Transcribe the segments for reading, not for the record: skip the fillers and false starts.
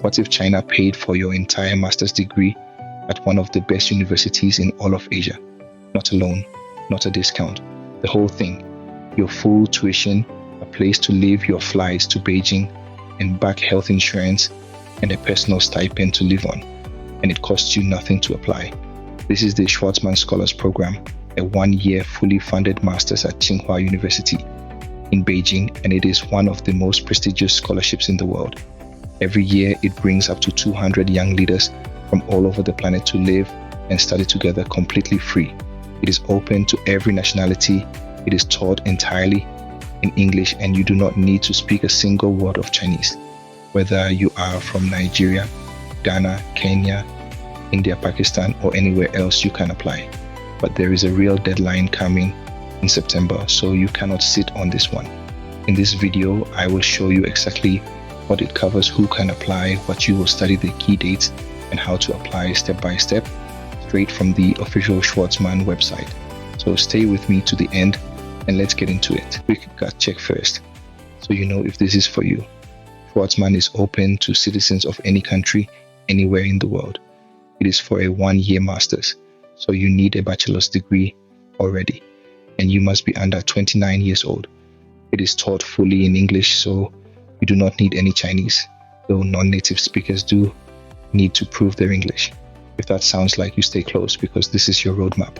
What if China paid for your entire master's degree at one of the best universities in all of Asia? Not a loan, not a discount, the whole thing. Your full tuition, a place to live, your flights to Beijing, and back health insurance, and a personal stipend to live on. And it costs you nothing to apply. This is the Schwarzman Scholars Program, a 1-year fully funded master's at Tsinghua University in Beijing, and it is one of the most prestigious scholarships in the world. Every year, it brings up to 200 young leaders from all over the planet to live and study together completely free. It is open to every nationality. It is taught entirely in English, and you do not need to speak a single word of Chinese. Whether you are from Nigeria, Ghana, Kenya, India, Pakistan, or anywhere else, you can apply. But there is a real deadline coming in September, so you cannot sit on this one. In this video, I will show you exactly what it covers, who can apply, what you will study, the key dates, and how to apply step by step, straight from the official Schwarzman website. So stay with me to the end and let's get into it. Quick gut check first, so you know if this is for you. Schwarzman is open to citizens of any country, anywhere in the world. It is for a 1-year master's, so you need a bachelor's degree already, and you must be under 29 years old. It is taught fully in English, so you do not need any Chinese, though non-native speakers do need to prove their English. If that sounds like you, stay close, because this is your roadmap.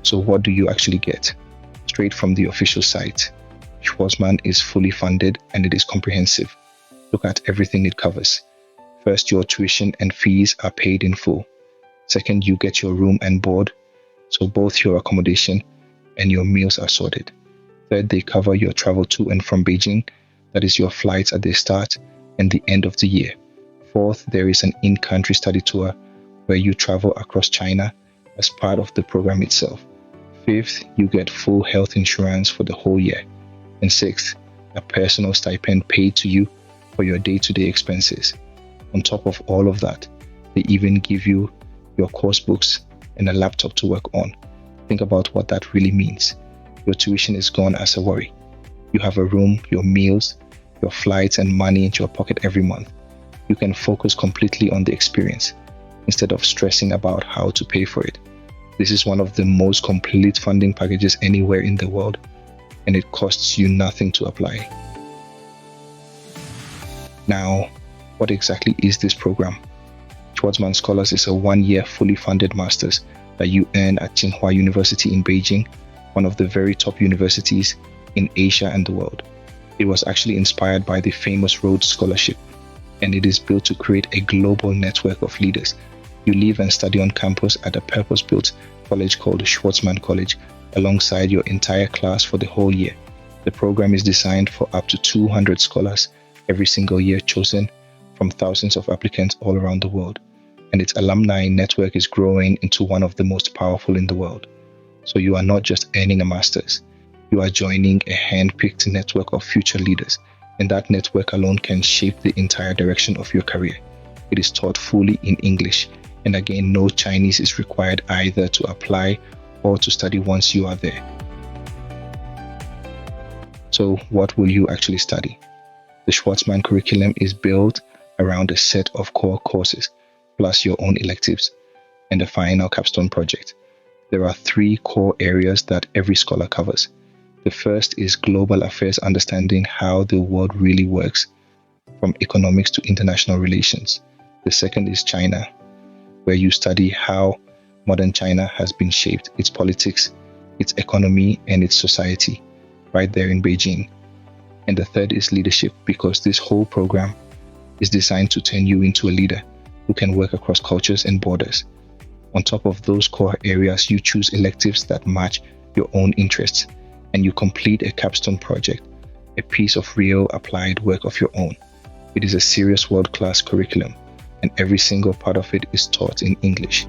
So what do you actually get? Straight from the official site, Schwarzman is fully funded and it is comprehensive. Look at everything it covers. First, your tuition and fees are paid in full. Second, you get your room and board, so both your accommodation and your meals are sorted. Third, they cover your travel to and from Beijing, that is your flights at the start and the end of the year. Fourth, there is an in-country study tour where you travel across China as part of the program itself. Fifth, you get full health insurance for the whole year. And sixth, a personal stipend paid to you for your day-to-day expenses. On top of all of that, they even give you your course books and a laptop to work on. Think about what that really means. Your tuition is gone as a worry. You have a room, your meals, your flights, and money into your pocket every month. You can focus completely on the experience instead of stressing about how to pay for it. This is one of the most complete funding packages anywhere in the world, and it costs you nothing to apply. Now, what exactly is this program? Schwarzman Scholars is a 1-year fully funded master's that you earn at Tsinghua University in Beijing, one of the very top universities in Asia and the world. It was actually inspired by the famous Rhodes Scholarship, and it is built to create a global network of leaders. You live and study on campus at a purpose-built college called Schwarzman College, alongside your entire class for the whole year. The program is designed for up to 200 scholars every single year, chosen from thousands of applicants all around the world. And its alumni network is growing into one of the most powerful in the world. So you are not just earning a master's, you are joining a hand-picked network of future leaders, and that network alone can shape the entire direction of your career. It is taught fully in English, and again, no Chinese is required either to apply or to study once you are there. So what will you actually study? The Schwarzman curriculum is built around a set of core courses, plus your own electives, and a final capstone project. There are 3 core areas that every scholar covers. The first is global affairs, understanding how the world really works, from economics to international relations. The second is China, where you study how modern China has been shaped, its politics, its economy, and its society, right there in Beijing. And the third is leadership, because this whole program is designed to turn you into a leader who can work across cultures and borders. On top of those core areas, you choose electives that match your own interests, and you complete a capstone project, a piece of real applied work of your own. It is a serious world-class curriculum, and every single part of it is taught in English.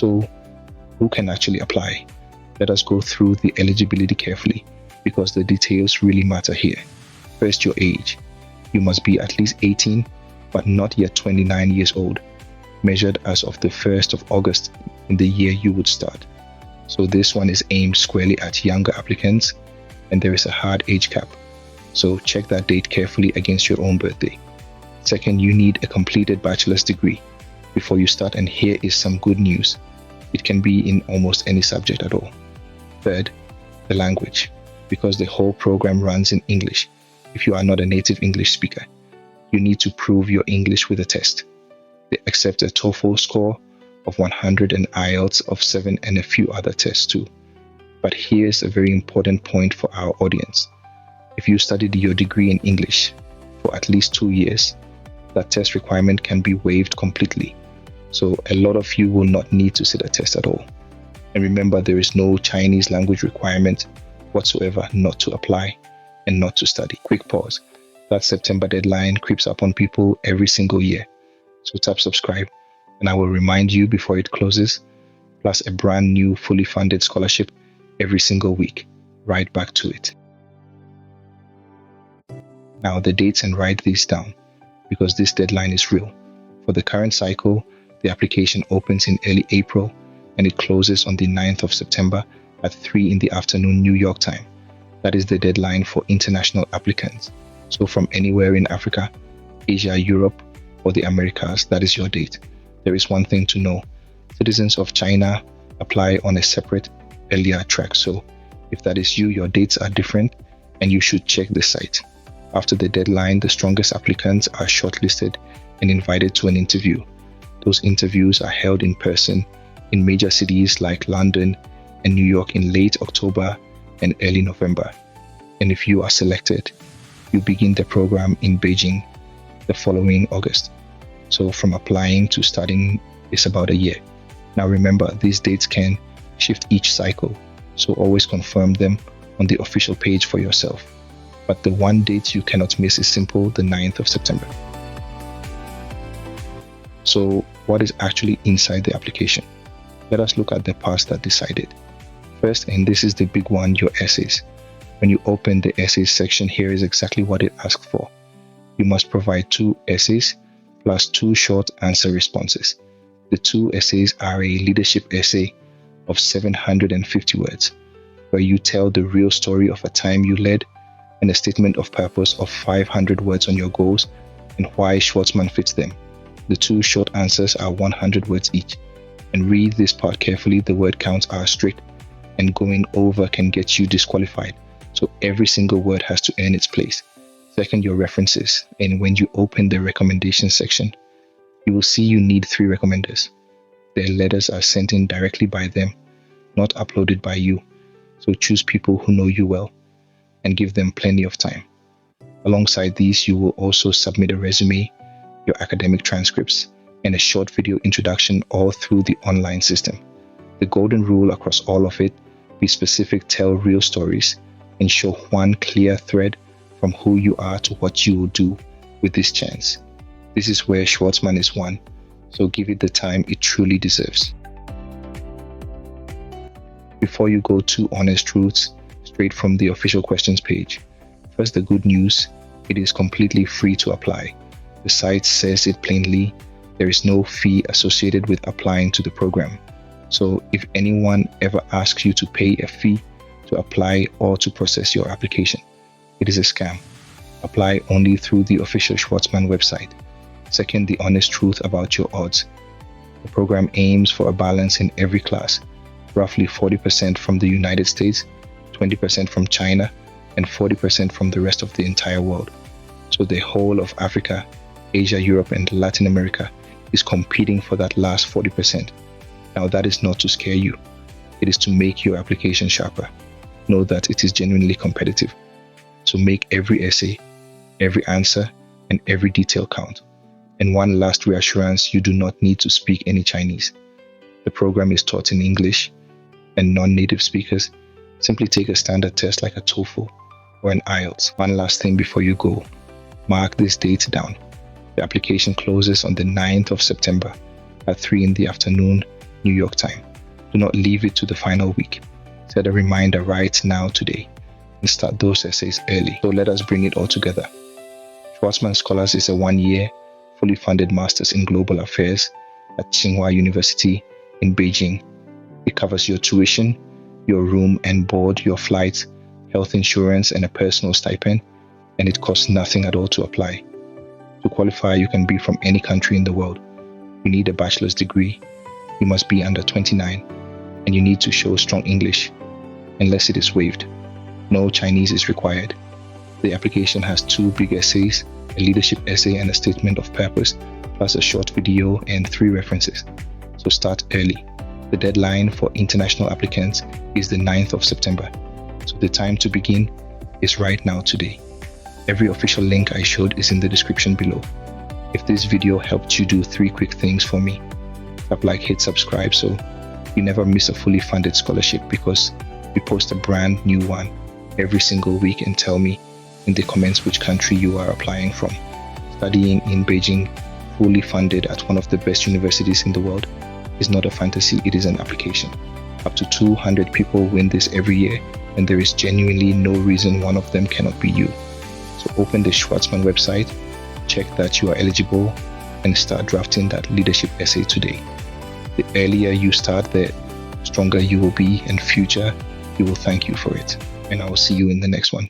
So, who can actually apply? Let us go through the eligibility carefully, because the details really matter here. First, your age. You must be at least 18, but not yet 29 years old, measured as of the 1st of August in the year you would start. So this one is aimed squarely at younger applicants, and there is a hard age cap. So check that date carefully against your own birthday. Second, you need a completed bachelor's degree before you start, and here is some good news. It can be in almost any subject at all. Third, the language, because the whole program runs in English. If you are not a native English speaker, you need to prove your English with a test. They accept a TOEFL score of 100 and IELTS of 7 and a few other tests too. But here's a very important point for our audience. If you studied your degree in English for at least 2 years, that test requirement can be waived completely. So a lot of you will not need to sit a test at all. And remember, there is no Chinese language requirement whatsoever not to apply and not to study. Quick pause. That September deadline creeps up on people every single year. So tap subscribe and I will remind you before it closes, plus a brand new fully funded scholarship every single week. Right back to it. Now the dates, and write these down because this deadline is real. For the current cycle, the application opens in early April and it closes on the 9th of September at 3 in the afternoon New York time. That is the deadline for international applicants. So from anywhere in Africa, Asia, Europe, or the Americas, that is your date. There is one thing to know. Citizens of China apply on a separate, earlier track. So if that is you, your dates are different and you should check the site. After the deadline, the strongest applicants are shortlisted and invited to an interview. Those interviews are held in person in major cities like London and New York in late October and early November. And if you are selected, you begin the program in Beijing the following August. So from applying to starting is about a year. Now remember, these dates can shift each cycle, so always confirm them on the official page for yourself. But the one date you cannot miss is simple, the 9th of September. So what is actually inside the application? Let us look at the parts that decided. First, and this is the big one, your essays. When you open the essays section, here is exactly what it asks for. You must provide 2 essays plus 2 short answer responses. The 2 essays are a leadership essay of 750 words, where you tell the real story of a time you led, and a statement of purpose of 500 words on your goals and why Schwarzman fits them. The 2 short answers are 100 words each. And read this part carefully, the word counts are strict and going over can get you disqualified. So every single word has to earn its place. Second, your references. And when you open the recommendation section, you will see you need 3 recommenders. Their letters are sent in directly by them, not uploaded by you. So choose people who know you well and give them plenty of time. Alongside these, you will also submit a resume, your academic transcripts, and a short video introduction all through the online system. The golden rule across all of it: be specific, tell real stories, and show one clear thread from who you are to what you will do with this chance. This is where Schwarzman is won, so give it the time it truly deserves. Before you go, 2 honest truths straight from the official questions page. First, the good news: it is completely free to apply. The site says it plainly. There is no fee associated with applying to the program. So if anyone ever asks you to pay a fee to apply or to process your application, it is a scam. Apply only through the official Schwarzman website. Second, the honest truth about your odds. The program aims for a balance in every class, roughly 40% from the United States, 20% from China, and 40% from the rest of the entire world. So the whole of Africa, Asia, Europe, and Latin America is competing for that last 40%. Now that is not to scare you. It is to make your application sharper. Know that it is genuinely competitive. So make every essay, every answer, and every detail count. And one last reassurance: you do not need to speak any Chinese. The program is taught in English, and non-native speakers simply take a standard test like a TOEFL or an IELTS. One last thing before you go: mark this date down. The application closes on the 9th of September at 3 in the afternoon, New York time. Do not leave it to the final week. Set a reminder right now today and start those essays early. So let us bring it all together. Schwarzman Scholars is a 1-year, fully funded Master's in Global Affairs at Tsinghua University in Beijing. It covers your tuition, your room and board, your flights, health insurance, and a personal stipend, and it costs nothing at all to apply. To qualify, you can be from any country in the world. You need a bachelor's degree. You must be under 29, and you need to show strong English, unless it is waived. No Chinese is required. The application has 2 big essays, a leadership essay and a statement of purpose, plus a short video and 3 references. So start early. The deadline for international applicants is the 9th of September. So the time to begin is right now today. Every official link I showed is in the description below. If this video helped you do 3 quick things for me, tap like, hit subscribe so you never miss a fully funded scholarship, because we post a brand new one every single week, and tell me in the comments which country you are applying from. Studying in Beijing, fully funded at one of the best universities in the world, is not a fantasy, it is an application. Up to 200 people win this every year, and there is genuinely no reason one of them cannot be you. So open the Schwarzman website, check that you are eligible, and start drafting that leadership essay today. The earlier you start, the stronger you will be, and future, you will thank you for it. And I will see you in the next one.